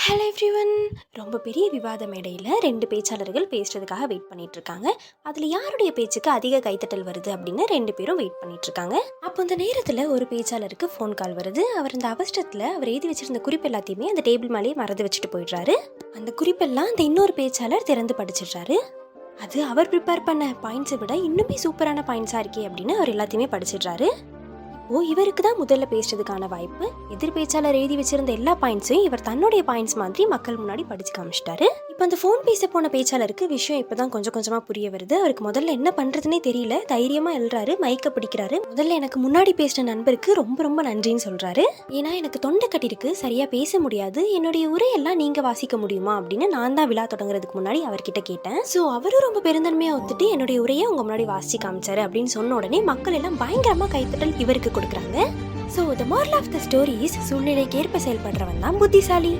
Hello everyone. ரொம்ப பெரிய விவாத மேடையில் 2 பேச்சாளர்கள் பேசுறதுக்காக வெயிட் பண்ணிட்டு இருக்காங்க. அதில் யாருடைய பேச்சுக்கு அதிக கைத்தட்டல் வருது அப்படின்னு 2 பேரும் வெயிட் பண்ணிட்டு இருக்காங்க. அப்போ அந்த நேரத்தில் ஒரு பேச்சாளருக்கு ஃபோன் கால் வருது. அவர் அந்த அவசரத்தில் அவர் எழுதி வச்சிருந்த குறிப்பு எல்லாத்தையுமே அந்த டேபிள் மேலேயே மறந்து வச்சுட்டு போயிடுறாரு. அந்த குறிப்பெல்லாம் அந்த இன்னொரு பேச்சாளர் திறந்து படிச்சிடுறாரு. அது அவர் ப்ரிப்பேர் பண்ண பாயிண்ட்ஸை விட இன்னுமே சூப்பரான பாயிண்ட்ஸாக இருக்கே அப்படின்னு அவர் எல்லாத்தையுமே படிச்சிடுறாரு. இவருக்கு தான் முதல்ல பேசுறதுக்கான வாய்ப்பு. எதிர் பேச்சாளர் எழுதி வச்சிருந்த எல்லா பாயிண்ட்ஸையும் இவர் தன்னுடைய பாயிண்ட்ஸ் மாதிரி மக்கள் முன்னாடி படிச்சு காமிச்சிட்டாரு. இப்போ அந்த ஃபோன் பேச போன பேச்சாளருக்கு விஷயம் இப்பதான் கொஞ்சம் கொஞ்சமா புரிய வருது. அவருக்கு முதல்ல என்ன பண்றதுன்னே தெரியல. தைரியமா எழுறாரு, மைக்க பிடிக்கிறாரு. முதல்ல எனக்கு முன்னாடி பேசின நண்பருக்கு ரொம்ப ரொம்ப நன்றின்னு சொல்றாரு. ஏன்னா எனக்கு தொண்டை கட்டிருக்கு, சரியா பேச முடியாது, என்னுடைய உரையெல்லாம் நீங்க வாசிக்க முடியுமா அப்படின்னு நான் தான் விழா தொடங்குறதுக்கு முன்னாடி அவர்கிட்ட கேட்டேன். ஸோ அவரும் ரொம்ப பெருந்தன்மையா ஒத்துட்டு என்னுடைய உரையை உங்க முன்னாடி வாசிச்சு காமிச்சாரு அப்படின்னு சொன்ன உடனே மக்கள் எல்லாம் பயங்கரமா கைத்தட்டல் இவருக்கு கொடுக்குறாங்க. So the moral of the story is சூழ்நிலைக்கு ஏற்ப செயல்படுறவன் தான் புத்திசாலி.